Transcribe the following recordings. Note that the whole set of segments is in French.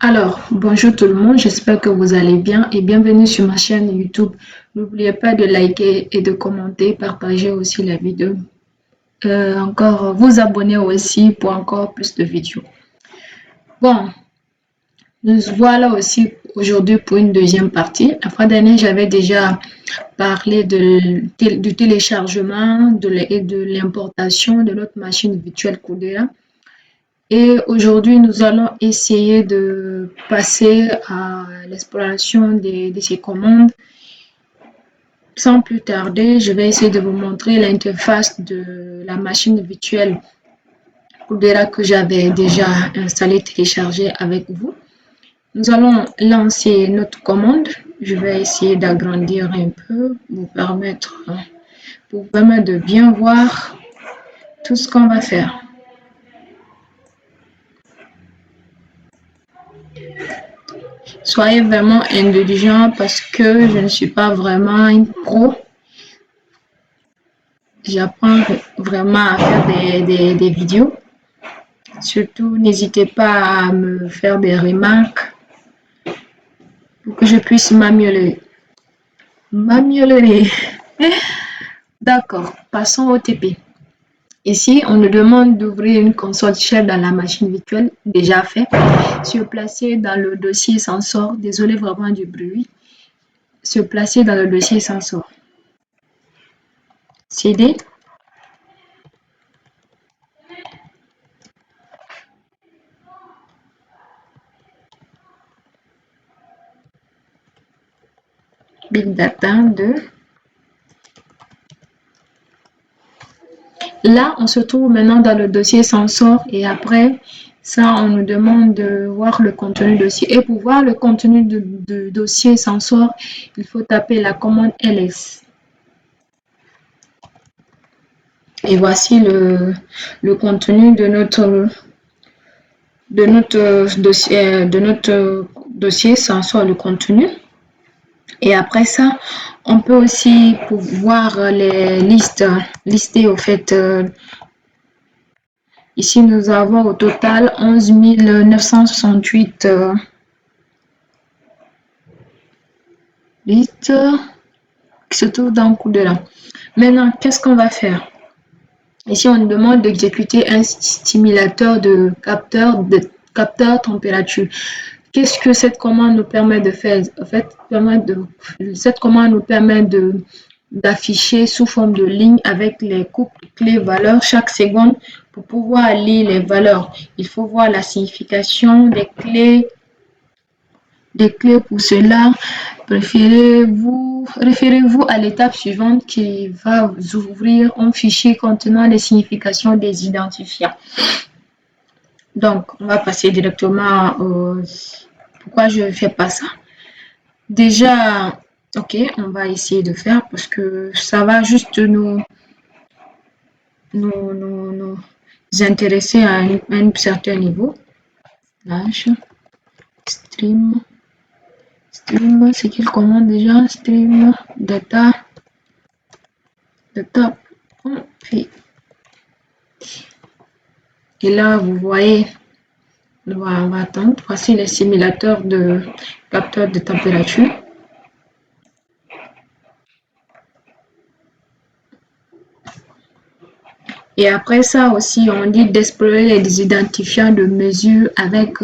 Alors, bonjour tout le monde, j'espère que vous allez bien et bienvenue sur ma chaîne YouTube. N'oubliez pas de liker et de commenter, partager aussi la vidéo. Encore vous abonner aussi pour encore plus de vidéos. Bon, nous voilà aussi aujourd'hui pour une deuxième partie. La fois dernière, j'avais déjà parlé du téléchargement et de l'importation de notre machine virtuelle Cloudera. Et aujourd'hui, nous allons essayer de passer à l'exploration de ces commandes. Sans plus tarder, je vais essayer de vous montrer l'interface de la machine virtuelle Cloudera que j'avais déjà installée, téléchargée avec vous. Nous allons lancer notre commande. Je vais essayer d'agrandir un peu pour vous permettre de bien voir tout ce qu'on va faire. Soyez vraiment indulgents parce que je ne suis pas vraiment une pro. J'apprends vraiment à faire des vidéos. Surtout, n'hésitez pas à me faire des remarques pour que je puisse m'améliorer. D'accord, passons au TP. Ici, on nous demande d'ouvrir une console shell dans la machine virtuelle, déjà fait. Se placer dans le dossier sensor. Désolé vraiment du bruit. Se placer dans le dossier sensor. CD. Big Data 2. Là, on se trouve maintenant dans le dossier sensor et après ça, on nous demande de voir le contenu dossier. Et pour voir le contenu de dossier sensor, il faut taper la commande ls. Et voici le contenu de notre dossier sensor, le contenu. Et après ça, on peut aussi voir les lister au fait. Ici, nous avons au total 11 968 listes qui se trouvent dans Cloudera. Maintenant, qu'est-ce qu'on va faire? Ici, on nous demande d'exécuter un simulateur de capteur température. Qu'est-ce que cette commande nous permet de faire? En fait, cette commande nous permet d'afficher sous forme de ligne avec les couples clés valeurs chaque seconde. Pour pouvoir lire les valeurs, il faut voir la signification des clés. Pour cela, référez-vous à l'étape suivante qui va vous ouvrir un fichier contenant les significations des identifiants. Donc, on va passer directement au... Pourquoi je ne fais pas ça? Déjà, ok, on va essayer de faire parce que ça va juste nous intéresser à un certain niveau. Slash stream, c'est qu'il commande déjà stream data. Et là, vous voyez, on va attendre. Voici les simulateurs de capteurs de température. Et après ça aussi, on dit d'explorer les identifiants de mesure avec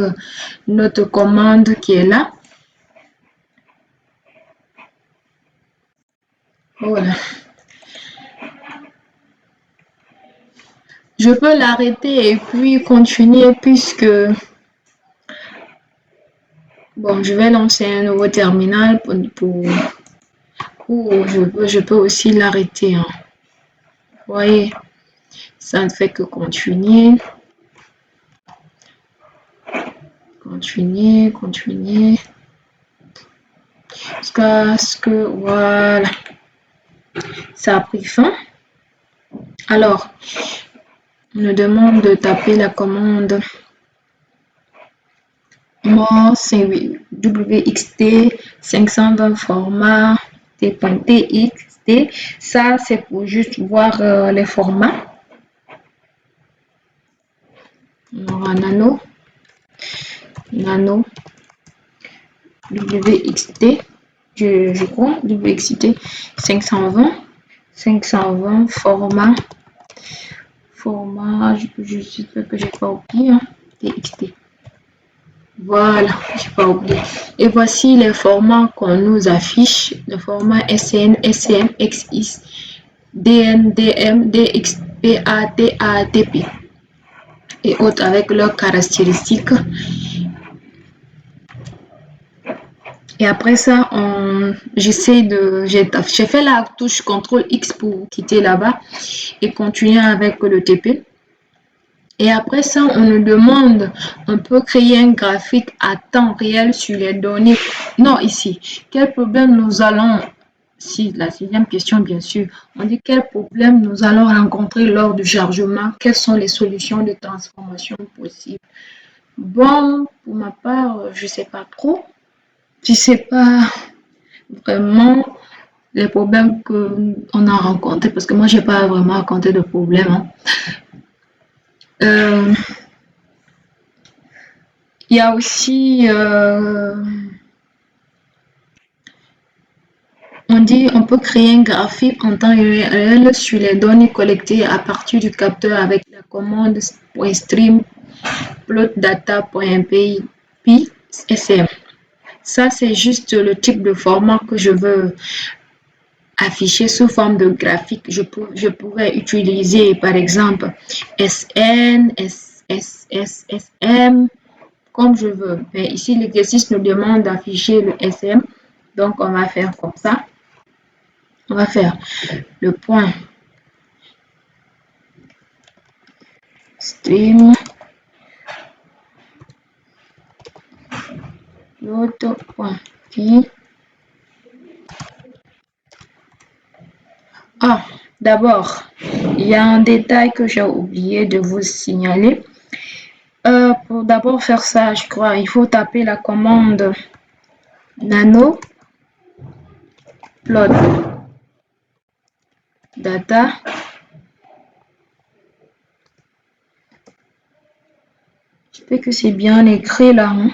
notre commande qui est là. Voilà. Je peux l'arrêter et puis continuer puisque... Bon, je vais lancer un nouveau terminal je peux aussi l'arrêter. Hein. Vous voyez, ça ne fait que continuer. Continuer. Jusqu'à ce que, voilà, ça a pris fin. Alors, on nous demande de taper la commande wxt 520 format t.txt. Ça, c'est pour juste voir les formats. On aura nano WXT, je crois, WXT 520 format, je suis sûr que j'ai pas oublié, hein, TXT. Voilà, j'ai pas oublié. Et voici les formats qu'on nous affiche, le format SN, SCM, XX, DN, DM, DXPA, TA, TP et autres avec leurs caractéristiques. Et après ça, j'essaie de... J'ai fait la touche CTRL X pour quitter là-bas et continuer avec le TP. Et après ça, on nous demande, on peut créer un graphique à temps réel sur les données. Non, ici, quel problème nous allons... Si, la sixième question, bien sûr. On dit quel problème nous allons rencontrer lors du chargement. Quelles sont les solutions de transformation possibles? Bon, pour ma part, je ne sais pas trop. Je ne sais pas vraiment les problèmes qu'on a rencontrés, parce que moi, je n'ai pas vraiment rencontré de problème. Hein. Il y a aussi, on dit, on peut créer un graphique en temps réel sur les données collectées à partir du capteur avec la commande .stream plotdata.py SM. Ça, c'est juste le type de format que je veux afficher sous forme de graphique. Je pourrais utiliser, par exemple, SN, SM, comme je veux. Mais ici, l'exercice nous demande d'afficher le SM. Donc, on va faire comme ça. On va faire le point stream, l'autre point py. Ah, d'abord, il y a un détail que j'ai oublié de vous signaler. Pour d'abord faire ça, je crois, il faut taper la commande nano plot data. J'espère que c'est bien écrit là. Hein.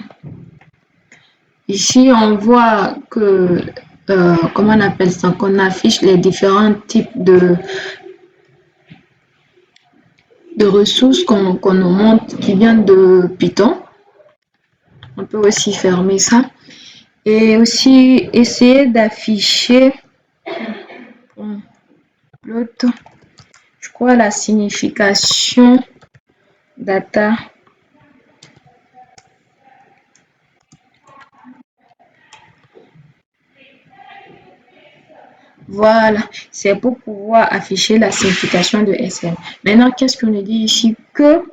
Ici, on voit que, comment on appelle ça, qu'on affiche les différents types de ressources qu'on nous montre qui viennent de Python. On peut aussi fermer ça. Et aussi essayer d'afficher l'autre, je crois, la signification data. Voilà, c'est pour pouvoir afficher la signification de SM. Maintenant, qu'est-ce qu'on nous dit ici? Que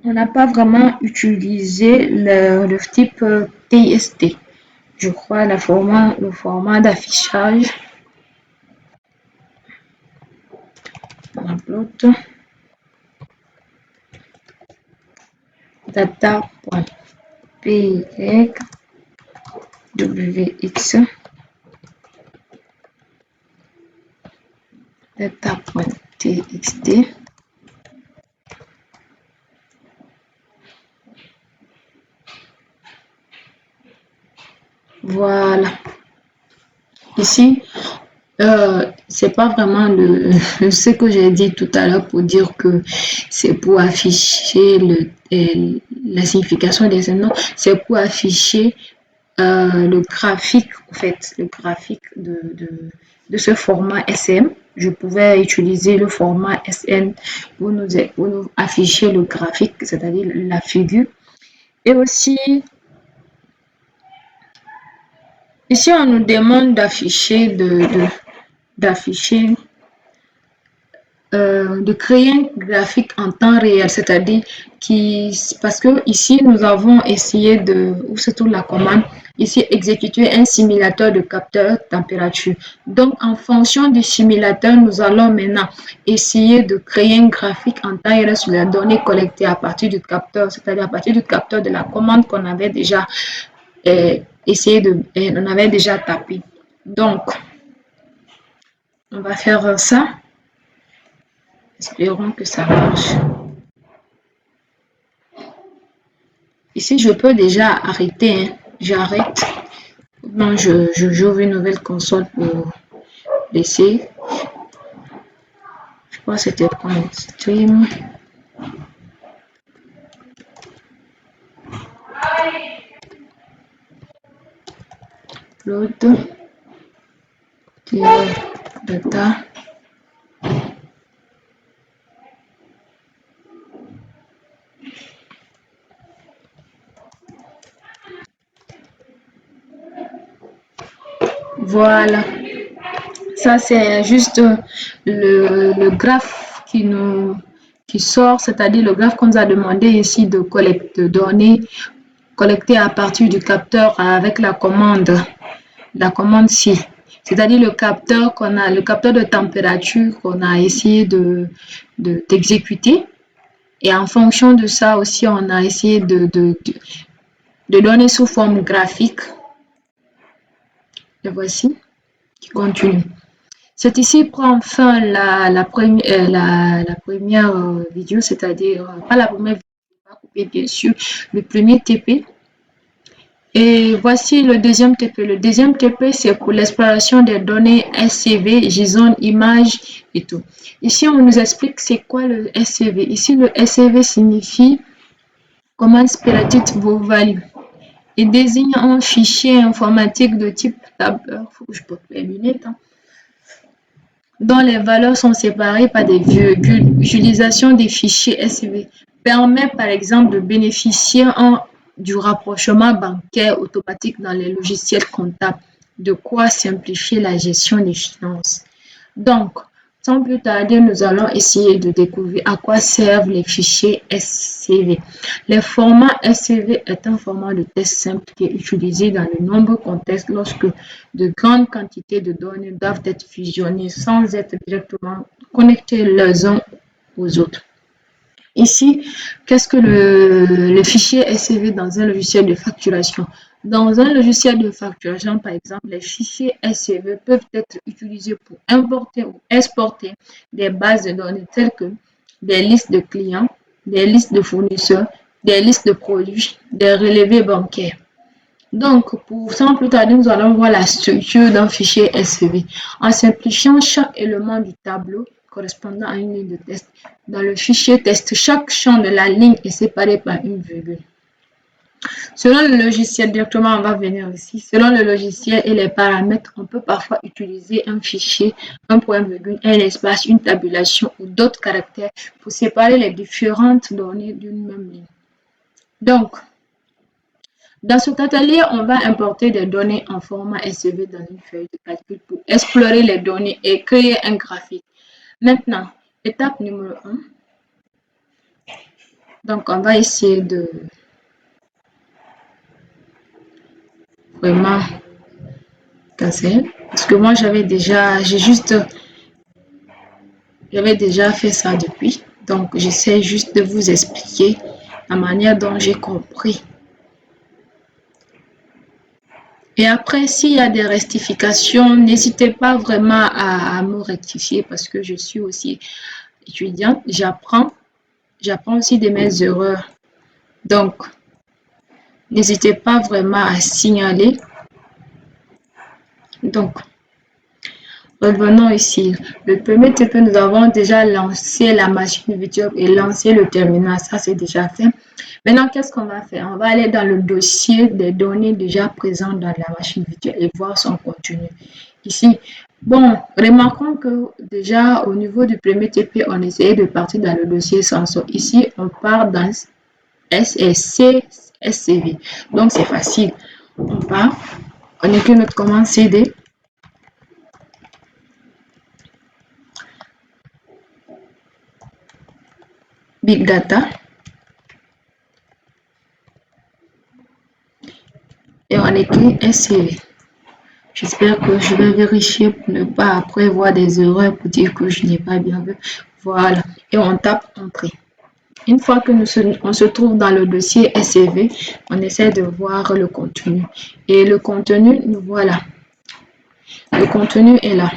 on n'a pas vraiment utilisé le type TST. Je crois le format d'affichage. Upload data.py wx data.txt. Voilà. Ici, c'est pas vraiment ce que j'ai dit tout à l'heure pour dire que c'est pour afficher la signification des noms, c'est pour afficher le graphique, en fait, le graphique de ce format SM. Je pouvais utiliser le format SN pour nous afficher le graphique, c'est-à-dire la figure. Et aussi, ici, on nous demande d'afficher, de créer un graphique en temps réel, c'est-à-dire parce que ici, nous avons essayé où se trouve la commande, ici, exécuter un simulateur de capteur température. Donc, en fonction du simulateur, nous allons maintenant essayer de créer un graphique en temps réel sur les données collectées à partir du capteur, c'est-à-dire à partir du capteur de la commande qu'on avait déjà on avait déjà tapé. Donc, on va faire ça. Espérons que ça marche. Ici, je peux déjà arrêter. Hein. J'arrête. Non, j'ouvre une nouvelle console pour laisser. Je crois que c'était prendre stream. Load. Data. Voilà. Ça, c'est juste le graphe qui sort, c'est-à-dire le graphe qu'on nous a demandé ici de collecter, de données collectées à partir du capteur avec la commande ci. C'est-à-dire le capteur qu'on a, le capteur de température qu'on a essayé d'exécuter. Et en fonction de ça aussi, on a essayé de donner sous forme graphique. Et voici, qui continue. C'est ici prend fin la première vidéo, c'est-à-dire, pas la première vidéo, on va couper bien sûr, le premier TP. Et voici le deuxième TP. Le deuxième TP, c'est pour l'exploration des données SCV, JSON, images et tout. Ici, on nous explique c'est quoi le SCV. Ici, le SCV signifie command spécifique vos values. Il désigne un fichier informatique de type tableur. Il faut que je porte mes lunettes. Hein, dont les valeurs sont séparées par des virgules. L'utilisation des fichiers SCV permet par exemple de bénéficier du rapprochement bancaire automatique dans les logiciels comptables, de quoi simplifier la gestion des finances. Donc, sans plus tarder, nous allons essayer de découvrir à quoi servent les fichiers SCV. Le format SCV est un format de test simple qui est utilisé dans de nombreux contextes lorsque de grandes quantités de données doivent être fusionnées sans être directement connectées les uns aux autres. Ici, qu'est-ce que le fichier SCV dans un logiciel de facturation? Dans un logiciel de facturation, par exemple, les fichiers SCV peuvent être utilisés pour importer ou exporter des bases de données telles que des listes de clients, des listes de fournisseurs, des listes de produits, des relevés bancaires. Donc, sans plus tarder, nous allons voir la structure d'un fichier SCV. En simplifiant chaque élément du tableau correspondant à une ligne de test. Dans le fichier test, chaque champ de la ligne est séparé par une virgule. Selon le logiciel, directement on va venir ici. Selon le logiciel et les paramètres, on peut parfois utiliser un fichier, un point virgule, un espace, une tabulation ou d'autres caractères pour séparer les différentes données d'une même ligne. Donc, dans cet atelier, on va importer des données en format SCV dans une feuille de calcul pour explorer les données et créer un graphique. Maintenant, étape numéro 1. Donc, on va essayer de vraiment casser. Parce que moi, j'avais déjà fait ça depuis. Donc, j'essaie juste de vous expliquer la manière dont j'ai compris. Et après, s'il y a des rectifications, n'hésitez pas vraiment à me rectifier parce que je suis aussi étudiante. J'apprends aussi de mes erreurs. Donc, n'hésitez pas vraiment à signaler. Donc, revenons ici. Le premier TP, nous avons déjà lancé la machine virtuelle et lancé le terminal. Ça, c'est déjà fait. Maintenant, qu'est-ce qu'on va faire? On va aller dans le dossier des données déjà présentes dans la machine virtuelle et voir son contenu. Ici, bon, remarquons que déjà au niveau du premier TP, on essayait de partir dans le dossier sensor. Ici, on part dans SCV. Donc, c'est facile. On part, on écrit notre commande CD. Big Data. Et on écrit SCV. J'espère que je vais vérifier pour ne pas après voir des erreurs pour dire que je n'ai pas bien vu. Voilà. Et on tape Entrée. Une fois que on se trouve dans le dossier SCV, on essaie de voir le contenu. Et le contenu, voilà. Le contenu est là.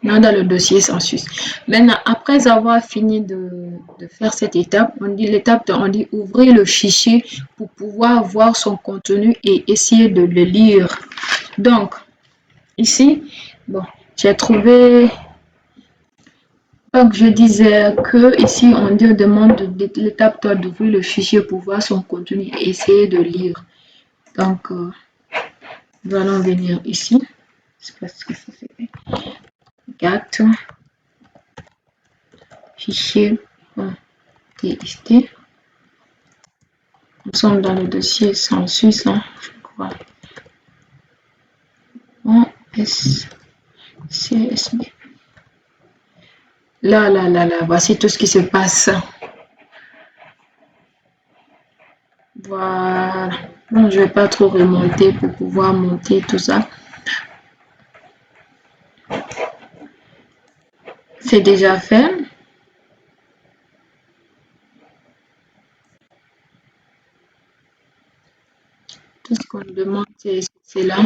dans le dossier Census. Maintenant, après avoir fini de faire cette étape, on dit l'étape, on dit ouvrir le fichier pour pouvoir voir son contenu et essayer de le lire. Donc, ici, bon, j'ai trouvé. Donc, je disais que ici, on demande de l'étape d'ouvrir le fichier pour voir son contenu et essayer de lire. Donc, nous allons venir ici. C'est parce que ça fait 4 fichier TXT. Nous sommes dans le dossier Census, hein, je crois. Bon, CSB. Là, voici tout ce qui se passe. Voilà. Bon, je ne vais pas trop remonter pour pouvoir monter tout ça. C'est déjà fait. Tout ce qu'on demande, c'est là.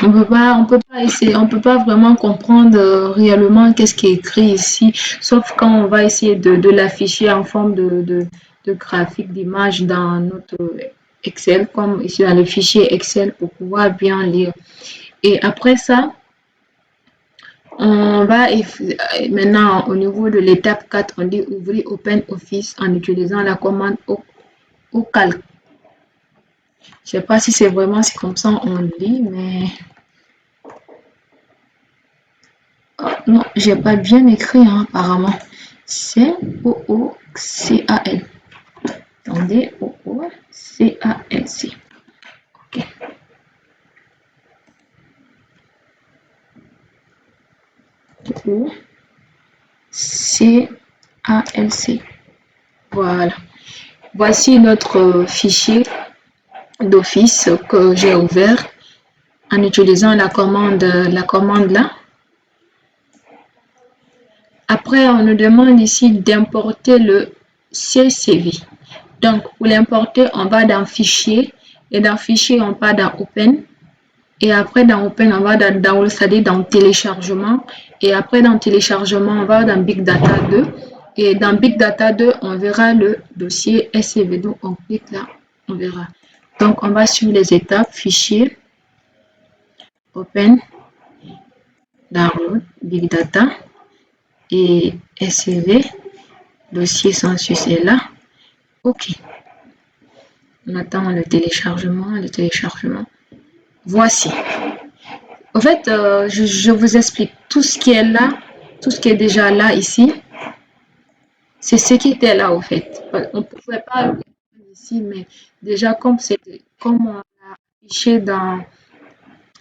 On peut pas essayer, on peut pas vraiment comprendre réellement qu'est-ce qui est écrit ici, sauf quand on va essayer de l'afficher en forme de graphique, d'image dans notre Excel, comme ici dans le fichier Excel pour pouvoir bien lire. Et après ça, on va maintenant au niveau de l'étape 4, on dit ouvrir OpenOffice en utilisant la commande au calque. Je sais pas si c'est vraiment comme ça on lit, mais non, j'ai pas bien écrit hein, apparemment. C-O-O-C-A-L. Attendez, O-O-C-A-L-C. Ok. O-C-A-L-C. Voilà. Voici notre fichier d'office que j'ai ouvert en utilisant la commande là. Après, on nous demande ici d'importer le CSV. Donc, pour l'importer, on va dans Fichier. Et dans Fichier, on va dans Open. Et après, dans Open, on va dans Téléchargement. Et après, dans Téléchargement, on va dans Big Data 2. Et dans Big Data 2, on verra le dossier SCV. Donc, on clique là, on verra. Donc, on va suivre les étapes. Fichier, Open, Download, Big Data et SCV. Dossier Census est là. OK. On attend le téléchargement, Voici. En fait, je vous explique tout ce qui est là, tout ce qui est déjà là ici. C'est ce qui était là, au fait. On ne pouvait pas le voir ici, mais déjà, comme on l'a affiché dans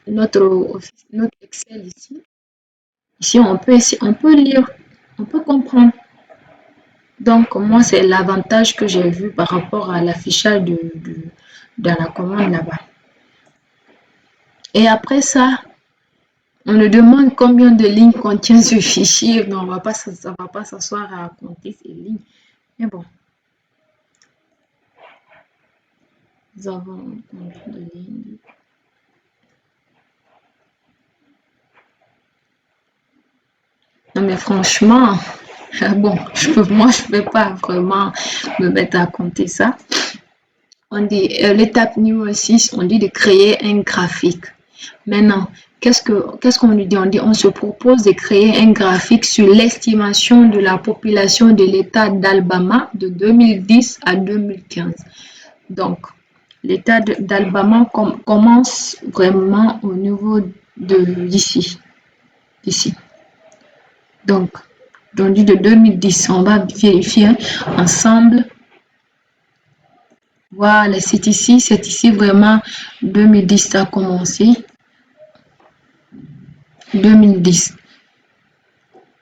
notre Excel ici, on peut lire, on peut comprendre. Donc, moi, c'est l'avantage que j'ai vu par rapport à l'affichage de la commande là-bas. Et après ça, on nous demande combien de lignes contient ce fichier. Mais on va pas s'asseoir à compter ces lignes. Mais bon. Nous avons combien de lignes? Non, mais franchement, bon, moi, je ne vais pas vraiment me mettre à compter ça. On dit l'étape numéro 6, on dit de créer un graphique. Maintenant, qu'est-ce qu'on lui dit? On dit on se propose de créer un graphique sur l'estimation de la population de l'État d'Alabama de 2010 à 2015. Donc, l'État d'Alabama commence vraiment au niveau d'ici. Donc, on dit de 2010, on va vérifier ensemble. Voilà, c'est ici vraiment 2010, ça a commencé. 2010.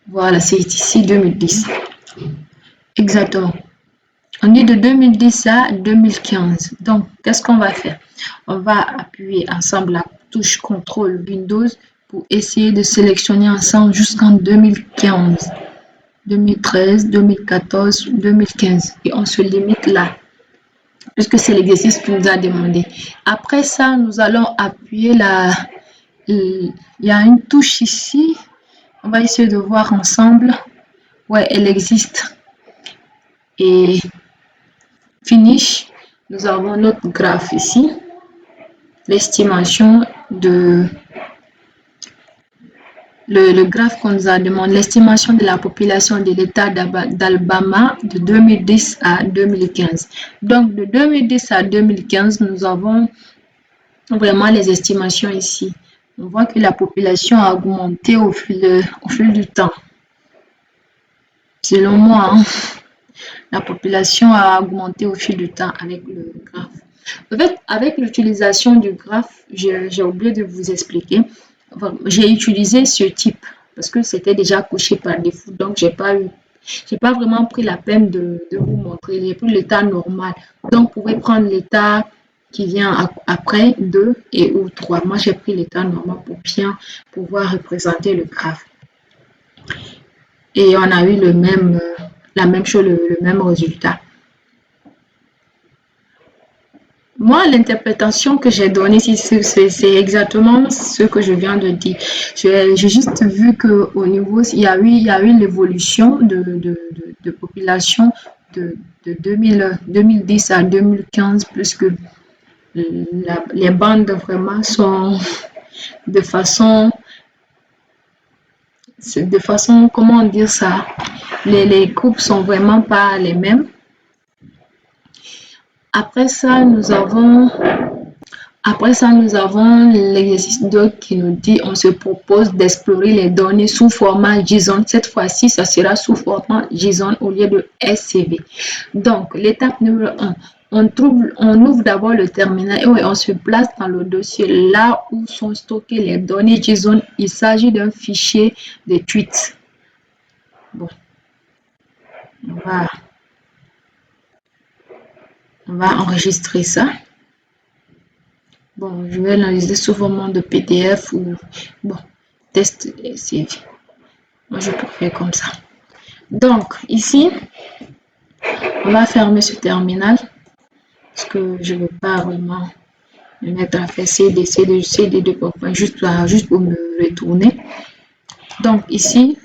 Voilà, c'est ici 2010. Exactement. On dit de 2010 à 2015. Donc, qu'est-ce qu'on va faire? On va appuyer ensemble la touche CTRL Windows pour essayer de sélectionner ensemble jusqu'en 2015, 2013, 2014, 2015. Et on se limite là, puisque c'est l'exercice qui nous a demandé. Après ça, nous allons appuyer il y a une touche ici On va essayer de voir ensemble. Ouais, elle existe. Et finish, nous avons notre graphe ici. L'estimation de le graphe qu'on nous a demandé, l'estimation de la population de l'État d'Alabama de 2010 à 2015. Donc, de 2010 à 2015, nous avons vraiment les estimations ici. On voit que la population a augmenté au fil du temps. Selon moi, hein, la population a augmenté au fil du temps avec le graphe. En fait, avec l'utilisation du graphe, j'ai oublié de vous expliquer. Enfin, j'ai utilisé ce type parce que c'était déjà coché par défaut. Donc, j'ai pas vraiment pris la peine de vous montrer. J'ai pris l'état normal. Donc, vous pouvez prendre l'état qui vient après 2 et ou 3. Moi, j'ai pris l'état normal pour bien pouvoir représenter le graphe. Et on a eu la même chose, le même résultat. Moi, l'interprétation que j'ai donnée ici, c'est exactement ce que je viens de dire. J'ai juste vu qu'au niveau, il y a eu l'évolution de population de 2010 à 2015, puisque les bandes vraiment sont de façon, comment dire ça, les groupes sont vraiment pas les mêmes. Après ça, nous avons l'exercice 2 qui nous dit on se propose d'explorer les données sous format JSON. Cette fois-ci, ça sera sous format JSON au lieu de SCV. Donc, l'étape numéro 1, on ouvre d'abord le terminal et on se place dans le dossier là où sont stockées les données JSON. Il s'agit d'un fichier de tweets. Bon, on va enregistrer ça. Bon, je vais l'enregistrer sous format de PDF ou bon, test CV. Moi, je préfère comme ça. Donc, ici, on va fermer ce terminal parce que je ne veux pas vraiment me mettre à faire CD juste pour me retourner. Donc, ici,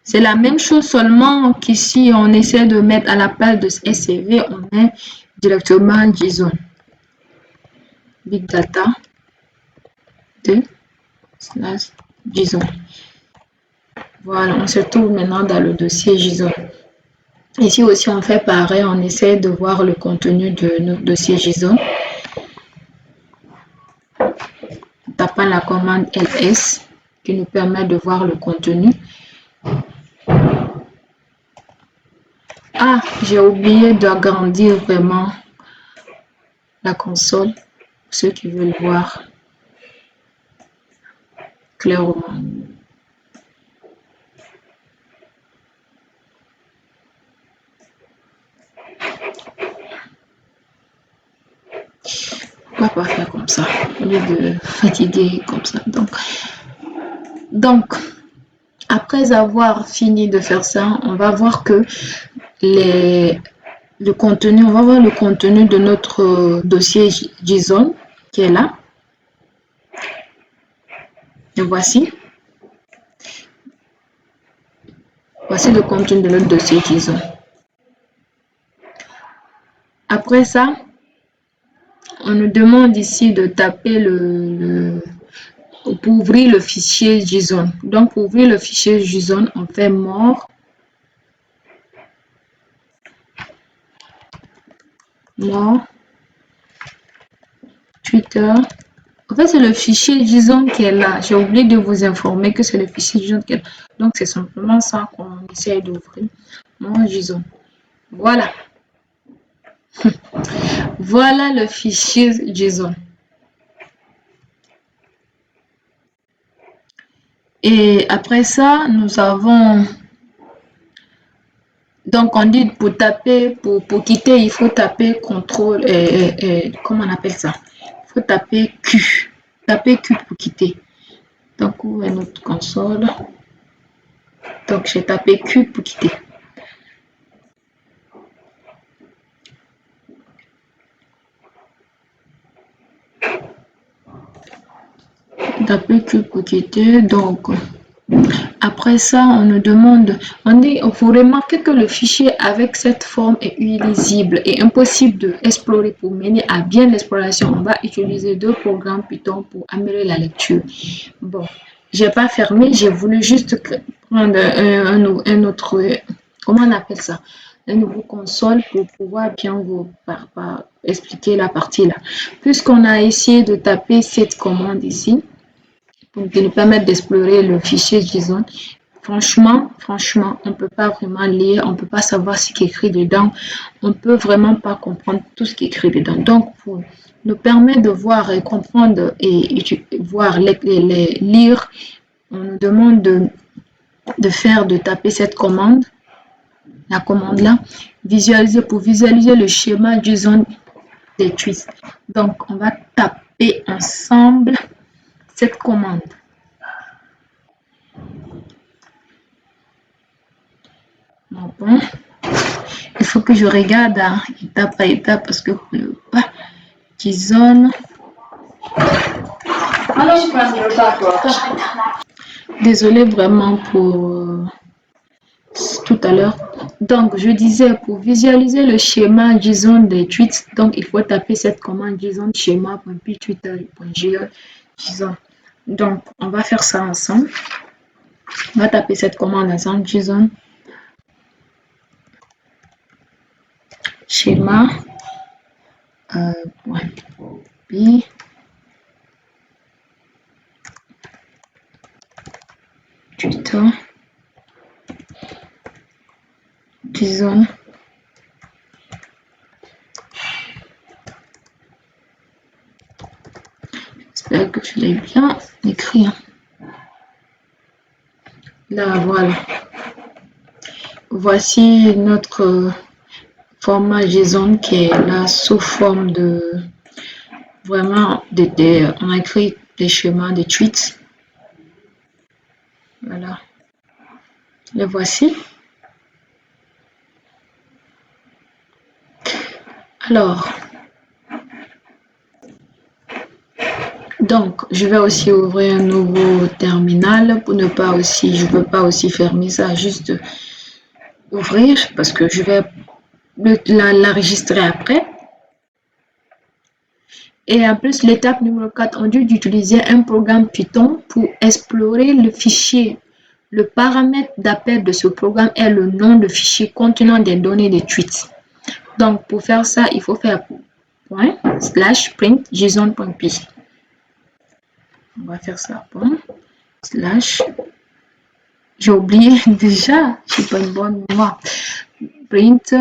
c'est la même chose, seulement qu'ici, on essaie de mettre à la place de SCV, on met directement JSON. Big Data de JSON. Voilà, on se trouve maintenant dans le dossier JSON. Ici aussi, on fait pareil, on essaie de voir le contenu de notre dossier JSON. Tapant la commande ls qui nous permet de voir le contenu. Ah, j'ai oublié d'agrandir vraiment la console pour ceux qui veulent voir clairement. Pourquoi pas faire comme ça au lieu de fatiguer comme ça. Donc, après avoir fini de faire ça, on va voir que le contenu, on va voir le contenu de notre dossier JSON qui est là. Et voici le contenu de notre dossier JSON. Après ça, on nous demande ici de taper pour ouvrir le fichier JSON. Donc, pour ouvrir le fichier JSON, on fait more Twitter. En fait, c'est le fichier JSON qui est là. J'ai oublié de vous informer que c'est le fichier JSON qui est là. Donc, c'est simplement ça qu'on essaie d'ouvrir. More JSON. Voilà. Voilà le fichier JSON. Et après ça, nous avons... Donc, on dit pour taper, pour quitter, il faut taper CTRL, comment on appelle ça? Il faut taper Q. Taper Q pour quitter. Donc, où est notre console? Donc, j'ai tapé Q pour quitter. taper quitter. Donc, après ça, on nous demande, vous remarquez que le fichier avec cette forme est illisible et impossible de explorer. Pour mener à bien l'exploration, on va utiliser deux programmes Python pour améliorer la lecture. Bon, j'ai pas fermé, j'ai voulu juste prendre un autre, comment on appelle ça? Un nouveau console pour pouvoir bien vous expliquer la partie là. Puisqu'on a essayé de taper cette commande ici, pour nous permettre d'explorer le fichier JSON. Franchement, on ne peut pas vraiment lire, on ne peut pas savoir ce qui est écrit dedans, on ne peut vraiment pas comprendre tout ce qui est écrit dedans. Donc, pour nous permettre de voir et comprendre et voir lire, on nous demande de taper cette commande, la commande là, pour visualiser le schéma JSON des tweets. Donc, on va taper ensemble cette commande. Bon, il faut que je regarde étape par étape parce que JSON. Désolée vraiment pour tout à l'heure. Donc, je disais, pour visualiser le schéma JSON des tweets, donc il faut taper cette commande JSON schéma.ptwitter.json. Donc, on va faire ça ensemble. On va taper cette commande ensemble, JSON schéma .py Twitter JSON. J'espère que je l'ai bien écrit. Là, voilà. Voici notre format JSON qui est là sous forme de vraiment on a écrit des schémas des tweets. Voilà. Le voici. Alors, donc, je vais aussi ouvrir un nouveau terminal pour ne pas aussi, je ne veux pas aussi fermer ça, juste ouvrir parce que je vais l'enregistrer après. Et en plus, l'étape numéro 4, on dit d'utiliser un programme Python pour explorer le fichier. Le paramètre d'appel de ce programme est le nom de fichier contenant des données de tweets. Donc, pour faire ça, il faut faire ./print json.py. On va faire ça. J'ai oublié déjà, je n'ai pas une bonne mémoire. Print.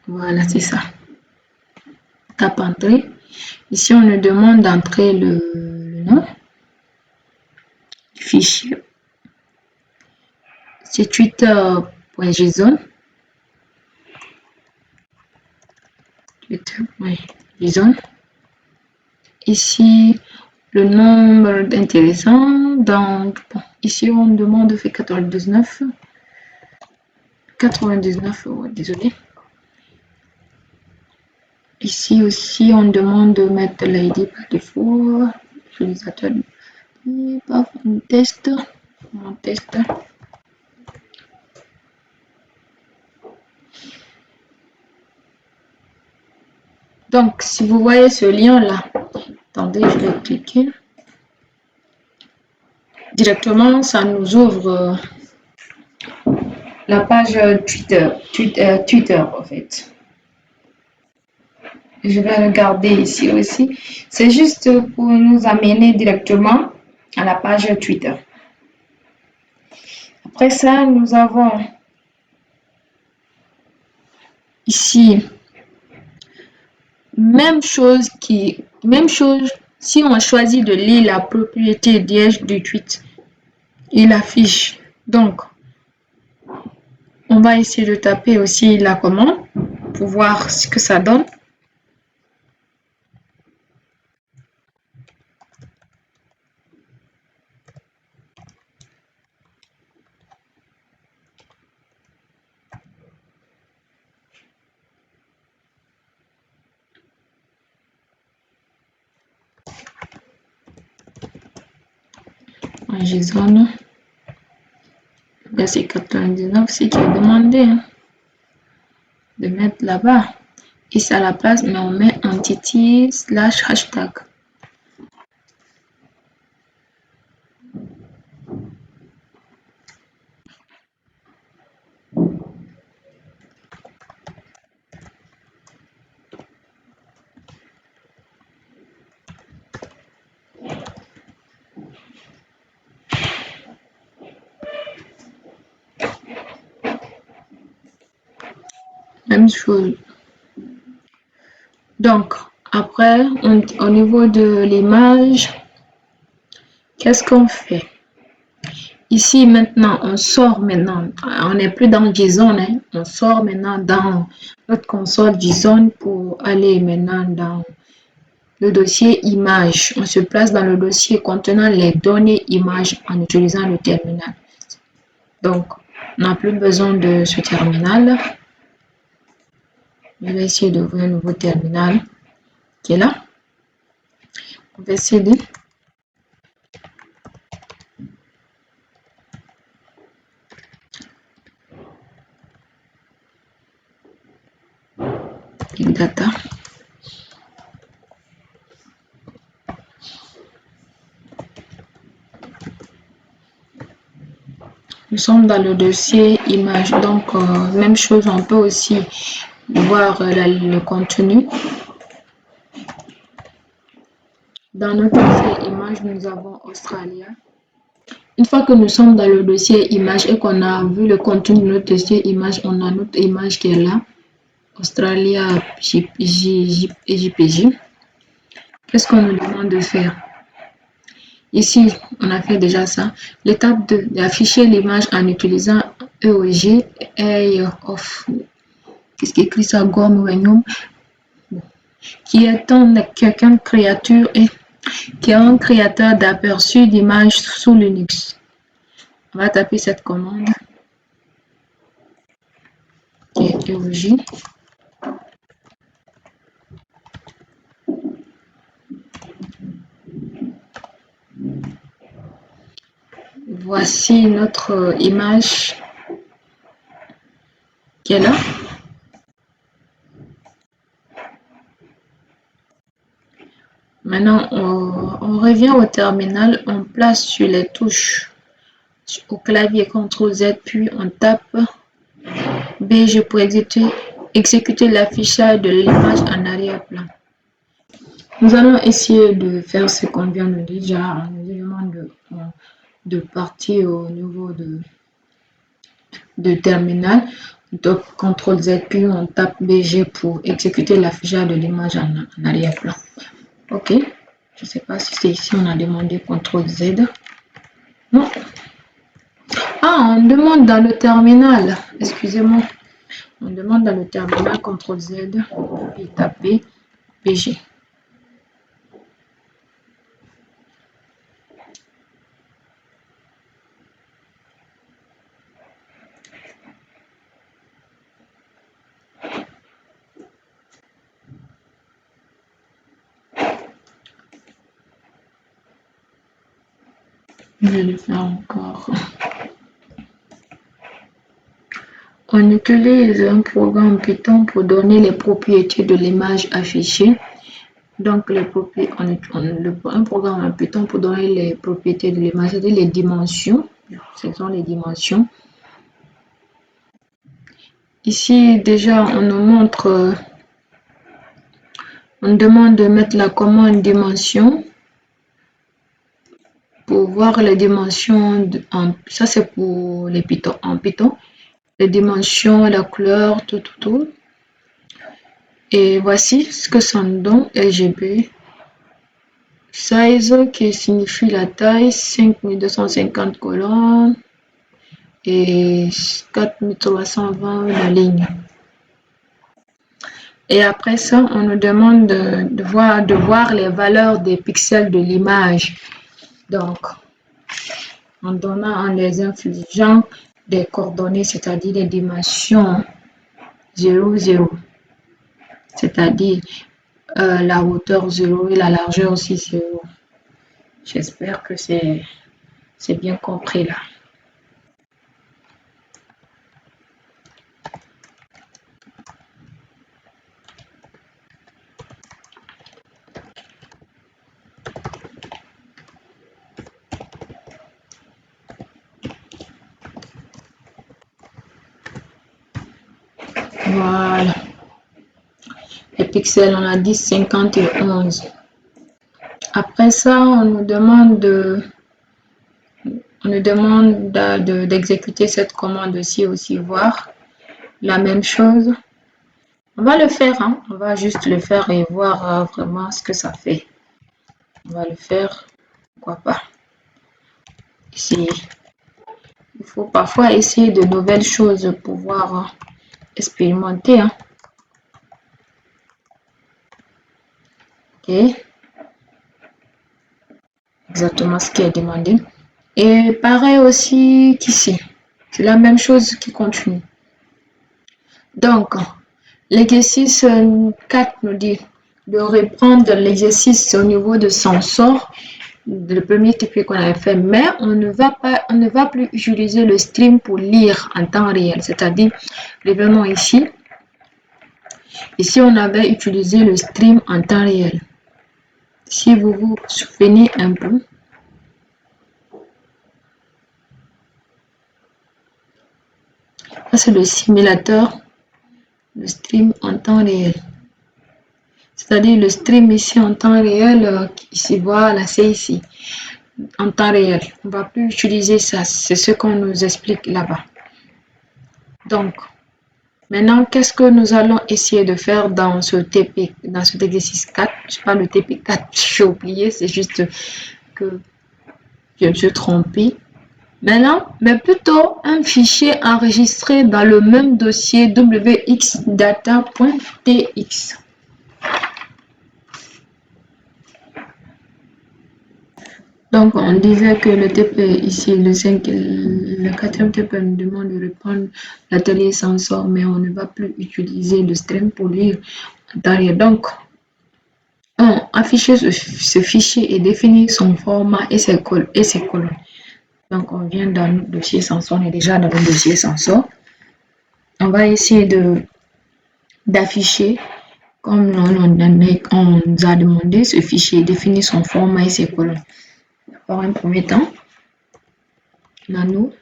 Voilà, c'est ça. Tape entrée. Ici, on nous demande d'entrer le nom du fichier. C'est twitter.json. Twitter.json. Ici, le nombre d'intéressants. Donc, bon, ici, on demande de faire 99. 99, oh, désolé. Ici aussi, on demande de mettre l'ID par défaut. Utilisateur un test. On teste. Donc, si vous voyez ce lien-là, attendez, je vais cliquer. Directement, ça nous ouvre la page Twitter en fait. Je vais regarder ici aussi. C'est juste pour nous amener directement à la page Twitter. Après ça, nous avons ici même chose si on choisit de lire la propriété d'Edge du tweet, il affiche. Donc, on va essayer de taper aussi la commande pour voir ce que ça donne. en JSON. C'est 99, c'est qui est demandé hein, de mettre là-bas. Ici à la place, mais on met entity / hashtag. Même chose. Donc, après, au niveau de l'image, qu'est-ce qu'on fait? Ici, maintenant, on sort maintenant. On n'est plus dans JSON. Hein, on sort maintenant dans notre console JSON pour aller maintenant dans le dossier image. On se place dans le dossier contenant les données images en utilisant le terminal. Donc, on n'a plus besoin de ce terminal. Je vais essayer d'ouvrir un nouveau terminal qui est là. On va essayer de... Data. Nous sommes dans le dossier image, donc même chose, on peut aussi voir le contenu. Dans notre dossier image, nous avons Australia. Une fois que nous sommes dans le dossier image et qu'on a vu le contenu de notre dossier image, on a notre image qui est là, Australia JPG. Qu'est-ce qu'on nous demande de faire? Ici, on a fait déjà ça. L'étape d'afficher l'image en utilisant EOG, of, qu'est-ce qui écrit ça, qui est quelqu'un créature et qui est un créateur d'aperçu d'image sous Linux. On va taper cette commande qui est EOG. Voici notre image qui est là. Maintenant, on revient au terminal, on place sur les touches au clavier CTRL-Z, puis on tape BG pour exécuter l'affichage de l'image en arrière-plan. Nous allons essayer de faire ce qu'on vient de dire. On nous demande de partir au niveau de terminal. On tape CTRL-Z, puis on tape BG pour exécuter l'affichage de l'image en arrière-plan. Ok, je ne sais pas si c'est ici on a demandé CTRL-Z. Non. Ah, on demande dans le terminal. Excusez-moi. On demande dans le terminal CTRL-Z et taper BG. Je vais le faire encore. On utilise un programme Python pour donner les propriétés de l'image affichée. Donc, un programme en Python pour donner les propriétés de l'image, c'est-à-dire les dimensions. Ce sont les dimensions. Ici, déjà, on nous montre, on demande de mettre la commande dimension pour voir les dimensions. Ça, c'est pour les Python. En Python, les dimensions, la couleur, tout. Et voici ce que ça nous donne, RGB. Size qui signifie la taille, 5250 colonnes et 4320 la ligne. Et après ça, on nous demande de voir les valeurs des pixels de l'image. Donc, en les infligeant des coordonnées, c'est-à-dire des dimensions 0, 0. C'est-à-dire la hauteur 0 et la largeur aussi 0. J'espère que c'est C'est bien compris là. Voilà. Les pixels, on a dit 51. Après ça, on nous demande d'exécuter cette commande aussi, voir la même chose. On va le faire, hein? On va juste le faire et voir vraiment ce que ça fait. On va le faire, pourquoi pas. Ici, il faut parfois essayer de nouvelles choses pour pouvoir expérimenter. Hein? Ok. Exactement ce qui est demandé. Et pareil aussi qu'ici. C'est la même chose qui continue. Donc, l'exercice 4 nous dit de reprendre l'exercice au niveau de sensor, le premier type qu'on avait fait, mais on ne va plus utiliser le stream pour lire en temps réel, c'est-à-dire l'événement ici. Ici, on avait utilisé le stream en temps réel. Si vous vous souvenez un peu, ça c'est le simulateur, le stream en temps réel. C'est-à-dire le stream ici en temps réel, ici, voilà, c'est ici, en temps réel. On ne va plus utiliser ça, c'est ce qu'on nous explique là-bas. Donc, maintenant, qu'est-ce que nous allons essayer de faire dans ce TP, dans cet exercice 4? Je parle de TP4, j'ai oublié, c'est juste que je me suis trompée. Maintenant, mais plutôt un fichier enregistré dans le même dossier wxdata.tx. Donc, on disait que le TP ici, le 4e TP nous demande de reprendre l'atelier sensor, mais on ne va plus utiliser le stream pour lire derrière. Donc, on affiche ce fichier et définir son format et ses colonnes. Donc, on vient dans le dossier sensor, on est déjà dans le dossier sensor. On va essayer d'afficher, comme on nous a demandé, ce fichier, définir son format et ses colonnes. Par un premier temps, nano,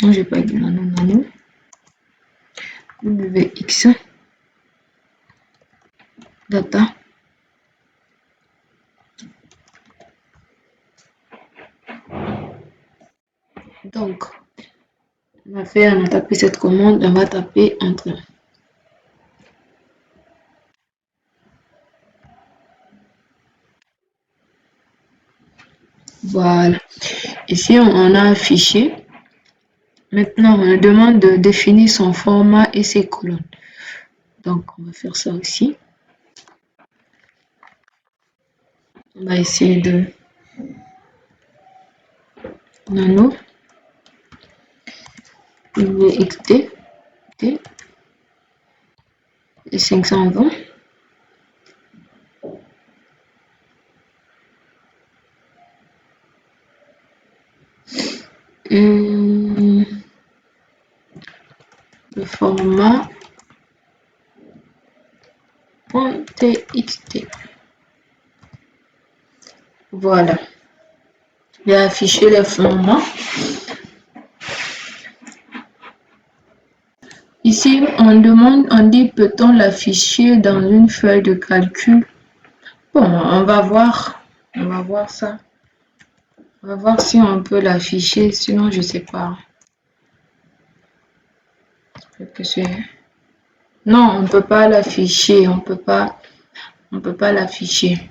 non, j'ai pas dit nano, wx data. Donc, on a tapé cette commande, on va taper Enter. Voilà. Ici, on a un fichier. Maintenant, on nous demande de définir son format et ses colonnes. Donc, on va faire ça aussi. On va essayer de nano wxt et 520. Le format .txt. Voilà. J'ai affiché le format. Ici, on dit peut-on l'afficher dans une feuille de calcul? Bon, on va voir ça. On va voir si on peut l'afficher, sinon je sais pas. Non, on peut pas l'afficher, on peut pas l'afficher.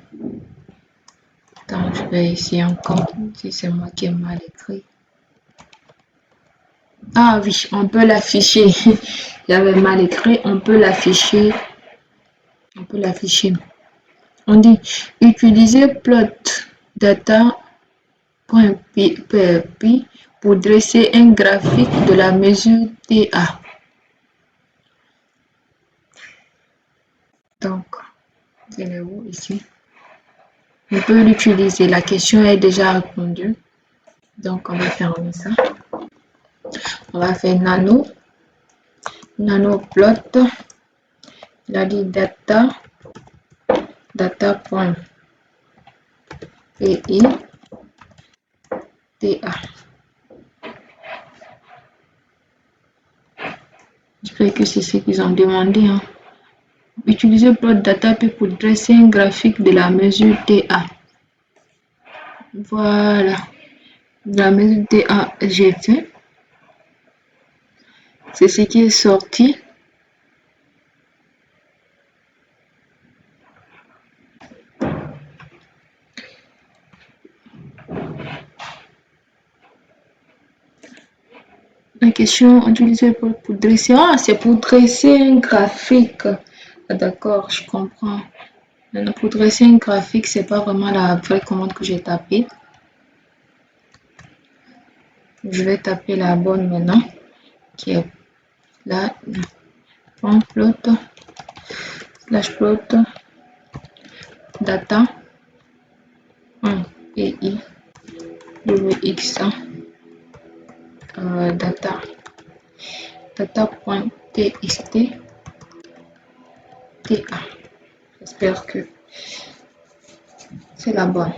Attends, je vais essayer encore, si c'est moi qui ai mal écrit. Ah oui, on peut l'afficher. J'avais mal écrit, on peut l'afficher. On peut l'afficher. On dit utiliser plot data.py pour dresser un graphique de la mesure TA. Donc, c'est où ici? on peut l'utiliser. La question est déjà répondue. Donc, on va fermer ça. On va faire nano. Nanoplot. Il a dit data. Data.pi. TA. J'espère que c'est ce qu'ils ont demandé. Hein. Utiliser plot data pour dresser un graphique de la mesure TA. Voilà. La mesure TA, j'ai fait. C'est ce qui est sorti. La question utilisée pour dresser. Ah, c'est pour dresser un graphique. Ah, d'accord, je comprends. Pour dresser un graphique, c'est pas vraiment la vraie commande que j'ai tapée. Je vais taper la bonne maintenant, qui est là. Plot, slash plot, data, PI, WX, data, data.txt, TA. J'espère que c'est la bonne.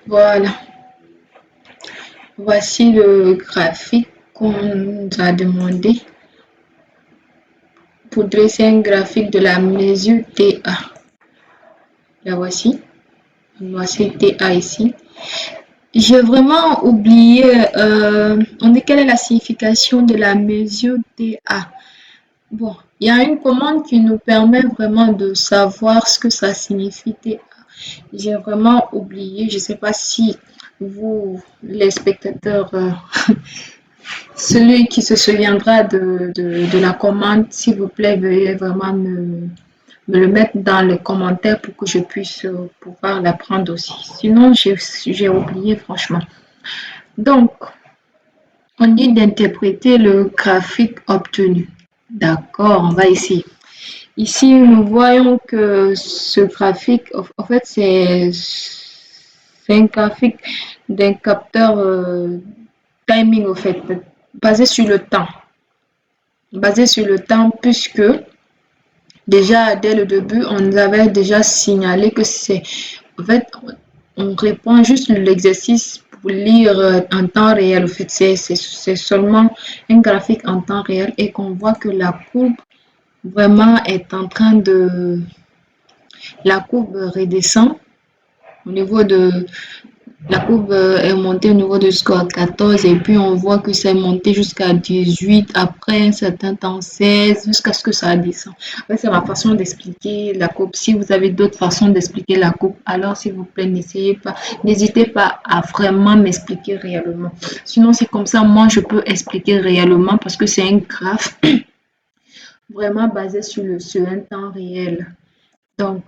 Voilà. Voici le graphique qu'on nous a demandé pour dresser un graphique de la mesure TA. La voici. Voici TA ici. J'ai vraiment oublié, on dit quelle est la signification de la mesure TA. Bon, il y a une commande qui nous permet vraiment de savoir ce que ça signifie TA. J'ai vraiment oublié, je ne sais pas si vous, les spectateurs, celui qui se souviendra de la commande, s'il vous plaît, veuillez vraiment me le mettre dans les commentaires pour que je puisse pouvoir l'apprendre aussi. Sinon, j'ai oublié franchement. Donc, on dit d'interpréter le graphique obtenu. D'accord, on va ici. Ici, nous voyons que ce graphique, en fait, c'est un graphique d'un capteur timing, en fait, basé sur le temps. Basé sur le temps, puisque déjà, dès le début, on nous avait déjà signalé que c'est... En fait, on répond juste l'exercice pour lire en temps réel. En fait, c'est seulement un graphique en temps réel et qu'on voit que la courbe vraiment est en train de... La courbe redescend au niveau de... La courbe est montée au niveau de score 14 et puis on voit que c'est monté jusqu'à 18, après un certain temps 16, jusqu'à ce que ça descend. C'est ma façon d'expliquer la courbe. Si vous avez d'autres façons d'expliquer la courbe, alors s'il vous plaît, n'hésitez pas à vraiment m'expliquer réellement. Sinon, c'est comme ça, moi, je peux expliquer réellement parce que c'est un graphe vraiment basé sur un temps réel. Donc,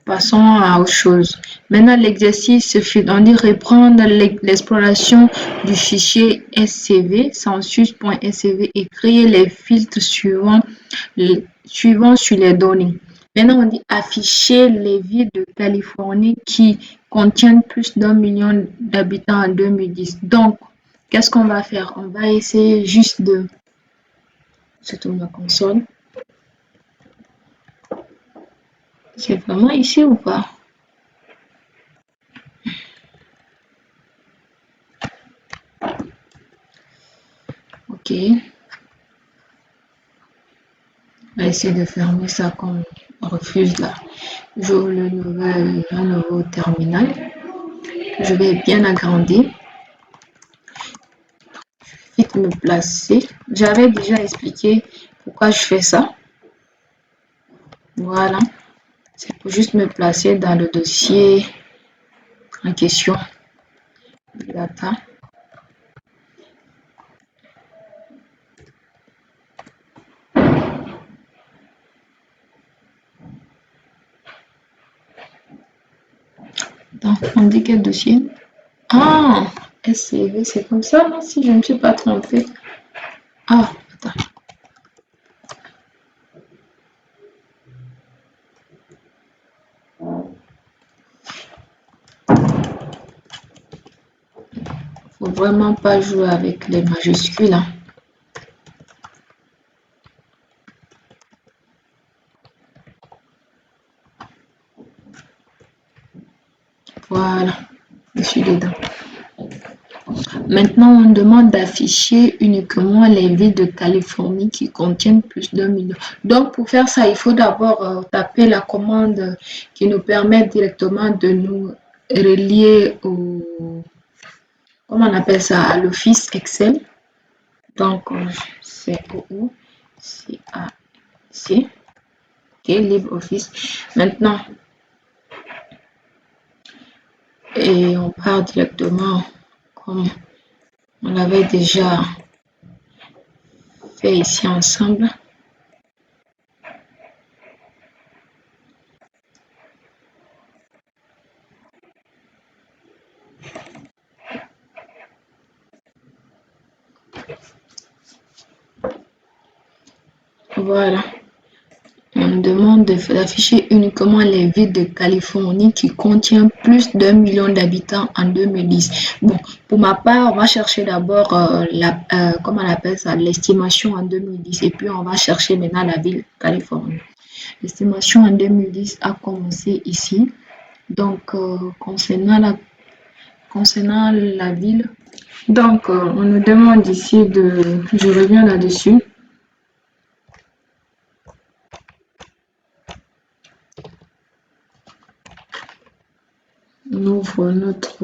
passons à autre chose. Maintenant, l'exercice, on dit reprendre l'exploration du fichier SCV, census.scv et créer les filtres suivants sur les données. Maintenant, on dit afficher les villes de Californie qui contiennent plus d'1 million d'habitants en 2010. Donc, qu'est-ce qu'on va faire? On va essayer juste de... C'est ma console. C'est vraiment ici ou pas? Ok. On va essayer de fermer ça comme on refuse là. J'ouvre un nouveau terminal. Je vais bien agrandir. Vite me placer. J'avais déjà expliqué pourquoi je fais ça. Voilà. C'est pour juste me placer dans le dossier en question. Data. Donc, on dit quel dossier? Ah, SCV, c'est comme ça, non? Si je ne me suis pas trompée. Ah, attends. faut vraiment pas jouer avec les majuscules, hein. Voilà, je suis dedans. Maintenant, on demande d'afficher uniquement les villes de Californie qui contiennent plus de 1 million. Donc, pour faire ça, il faut d'abord taper la commande qui nous permet directement de nous relier au, comment on appelle ça, à l'office Excel. Donc, c'est C-A-C, ok, LibreOffice. Maintenant, et on part directement comme on l'avait déjà fait ici ensemble. Voilà. On demande d'afficher uniquement les villes de Californie qui contiennent plus d'1 million d'habitants en 2010. Bon, pour ma part, on va chercher d'abord comment on appelle ça, l'estimation en 2010 et puis on va chercher maintenant la ville Californie. L'estimation en 2010 a commencé ici. Donc, concernant la ville, donc on nous demande ici de, je reviens là-dessus. On ouvre notre,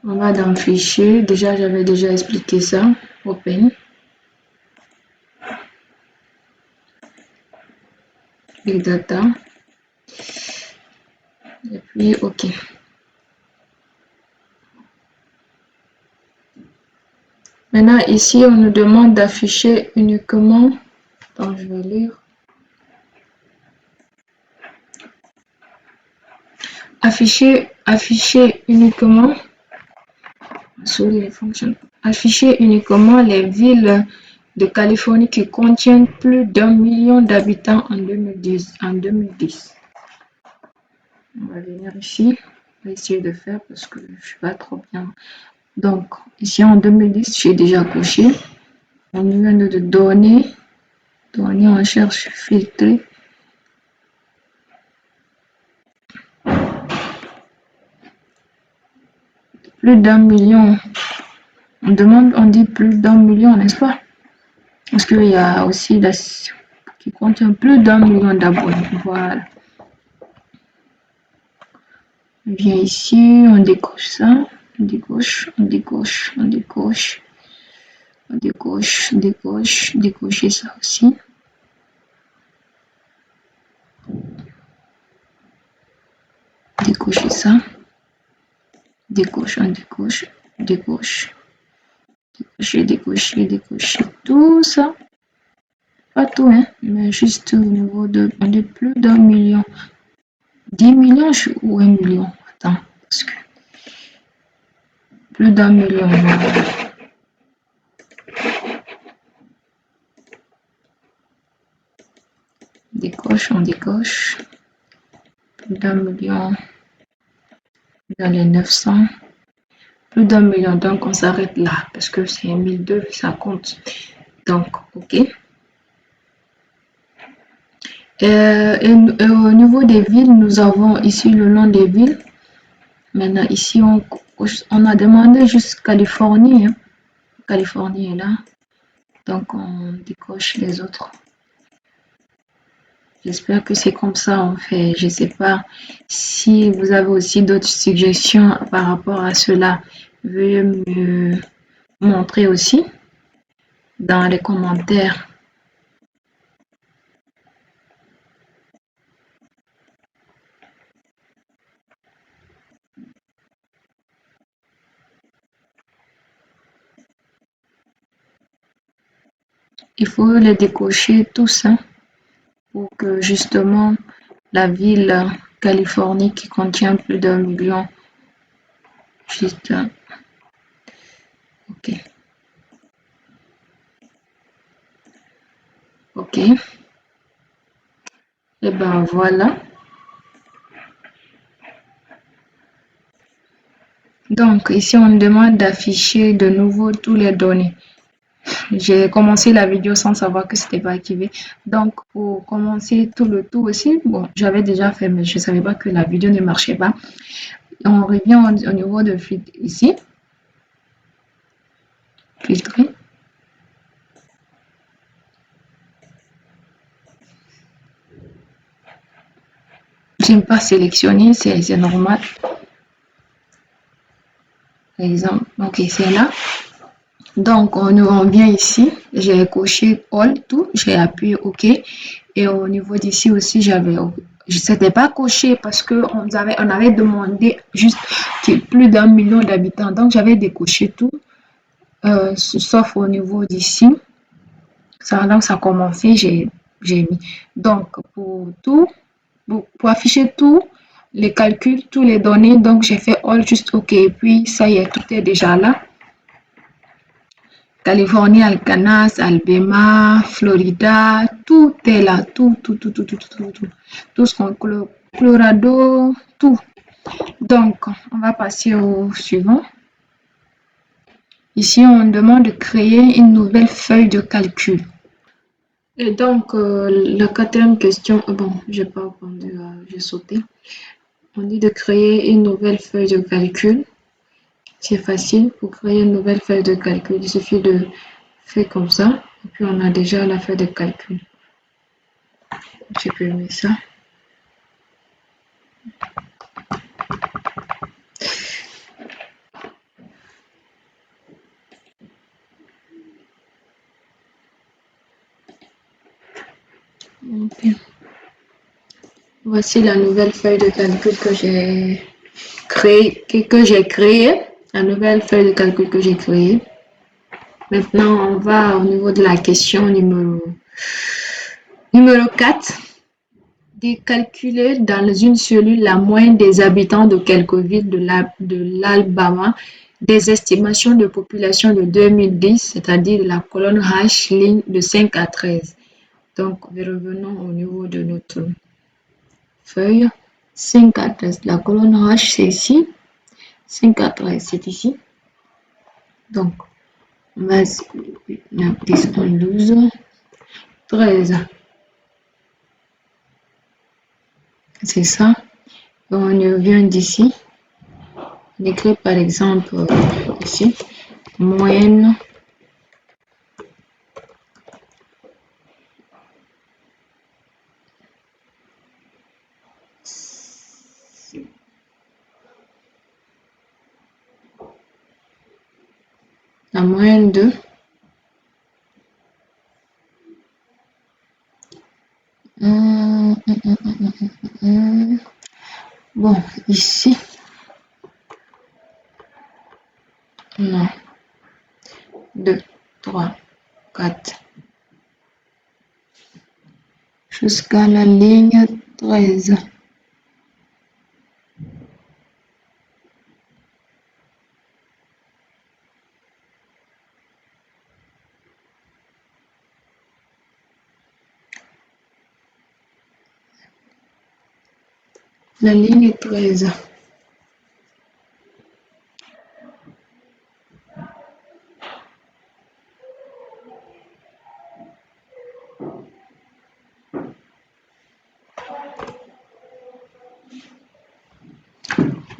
on va dans fichier, déjà j'avais déjà expliqué ça, open, big data, et puis ok. Maintenant ici on nous demande d'afficher uniquement, attends je vais lire, afficher uniquement, afficher uniquement les villes de Californie qui contiennent plus d'1 million d'habitants en 2010. On va venir ici, on va essayer de faire parce que je ne suis pas trop bien. Donc, ici en 2010, j'ai déjà coché. On vient de données, on cherche filtrer. Plus d'1 million. On demande, on dit plus d'1 million, n'est-ce pas? Parce qu'il y a aussi la qui contient plus d'1 million d'abonnés. Voilà. On vient ici, on décoche ça, on décoche, décocher ça aussi. Décocher ça, décocher tout ça. Pas tout, hein, mais juste au niveau de, on est plus d'1 million. 10 millions ou 1 million? Attends, parce que plus d'1 million. On décoche. Plus d'1 million. Dans les 900. Plus d'1 million, donc on s'arrête là, parce que c'est 1002, ça compte. Donc, ok. Et au niveau des villes, nous avons ici le nom des villes. Maintenant, ici, on a demandé juste Californie. Hein. Californie est là. Donc, on décoche les autres. J'espère que c'est comme ça on fait. Je ne sais pas si vous avez aussi d'autres suggestions par rapport à cela. Veuillez me montrer aussi dans les commentaires. Il faut les décocher tous hein, pour que justement la ville Californie qui contient plus d'1 million, juste, ok. Ok. Et ben voilà. Donc, ici, on me demande d'afficher de nouveau tous les données. J'ai commencé la vidéo sans savoir que c'était pas activé. Donc, pour commencer tout aussi, bon, j'avais déjà fait, mais je savais pas que la vidéo ne marchait pas. On revient au niveau de filtre ici. Filtrer. J'aime pas sélectionner, c'est normal. Par exemple, ok, c'est là. Donc, on vient ici, j'ai coché All, tout, j'ai appuyé OK. Et au niveau d'ici aussi, c'était pas coché parce que on avait demandé juste plus d'1 million d'habitants. Donc, j'avais décoché tout, sauf au niveau d'ici. Donc, ça a commencé, j'ai mis. Donc, pour afficher tout, les calculs, tous les données, donc j'ai fait All, juste OK. Et puis, ça y est, tout est déjà là. Californie, Alcanas, Alabama, Florida, tout est là, tout, tout ce qu'on Colorado, tout. Donc, on va passer au suivant. Ici, on demande de créer une nouvelle feuille de calcul. Et donc, la quatrième question, bon, j'ai pas répondu, j'ai sauté. On dit de créer une nouvelle feuille de calcul. C'est facile pour créer une nouvelle feuille de calcul. Il suffit de faire comme ça. Et puis, on a déjà la feuille de calcul. Je peux mettre ça. Okay. Voici la nouvelle feuille de calcul que j'ai créée. La nouvelle feuille de calcul que j'ai créée. Maintenant, on va au niveau de la question numéro 4. Calculer dans une cellule la moyenne des habitants de quelques villes de l'Alabama des estimations de population de 2010, c'est-à-dire la colonne H, ligne de 5 à 13. Donc, revenons au niveau de notre feuille. 5 à 13, la colonne H, c'est ici. 5 à 13, c'est ici. Donc, on va 10, 12, 13. C'est ça. On vient d'ici. On écrit par exemple ici, moyenne la moyenne de bon, ici, non, 2, 3, 4, jusqu'à la ligne 13. La ligne 13.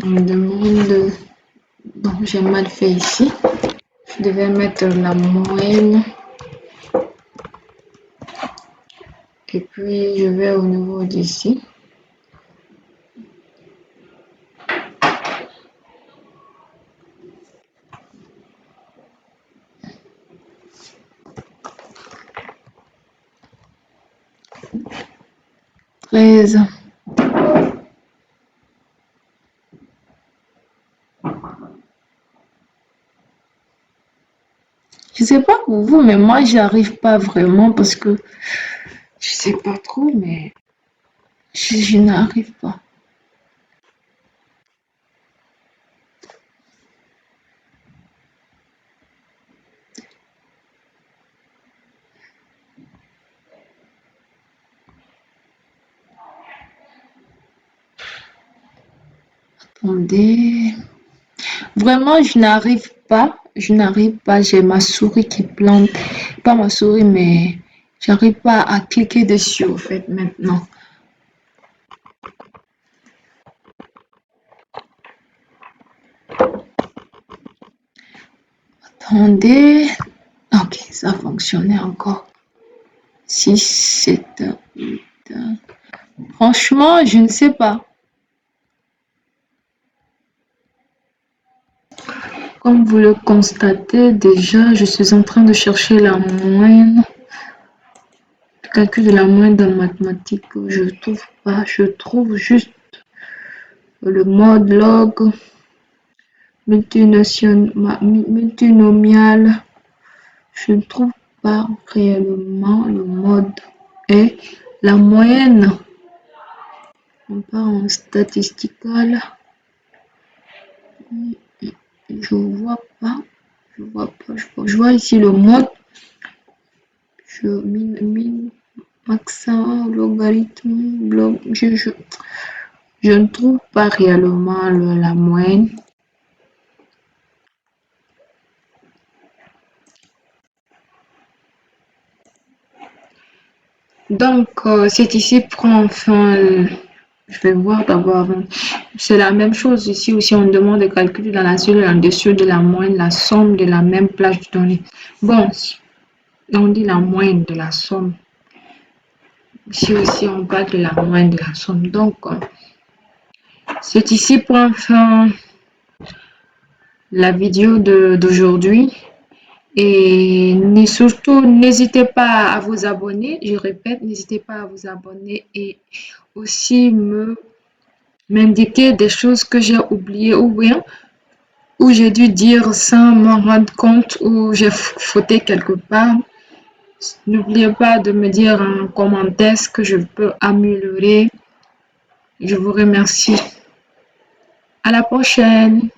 On me demande, bon, j'ai mal fait ici. Je devais mettre la moyenne. Et puis, je vais au niveau d'ici. Je sais pas pour vous, mais moi, j'arrive pas vraiment parce que je sais pas trop, mais je n'arrive pas. Attendez. Vraiment, je n'arrive pas, j'ai ma souris qui plante, pas ma souris, mais j'arrive pas à cliquer dessus, au fait, maintenant. Attendez, ok, ça fonctionnait encore. 6, 7, 8. Franchement, je ne sais pas. Comme vous le constatez déjà, je suis en train de chercher la moyenne, le calcul de la moyenne dans mathématiques. Je trouve pas, je trouve juste le mode log, multinomial. Je ne trouve pas réellement le mode et la moyenne. On part en statistical. Je vois pas. Je vois ici le mode. Je maxa, logarithme, bloc. Je ne trouve pas réellement la moyenne. Donc, c'est ici prend fin. Je vais voir d'abord. C'est la même chose ici aussi. On demande de calculer dans la cellule en dessous de la moyenne la somme de la même plage de données. Bon, on dit la moyenne de la somme. Ici aussi, on parle de la moyenne de la somme. Donc, c'est ici prend fin la vidéo d'aujourd'hui. Et surtout, n'hésitez pas à vous abonner. Je répète, n'hésitez pas à vous abonner et aussi m'indiquer des choses que j'ai oubliées ou bien où j'ai dû dire sans m'en rendre compte ou j'ai fauté quelque part. N'oubliez pas de me dire en commentaire ce que je peux améliorer. Je vous remercie. À la prochaine.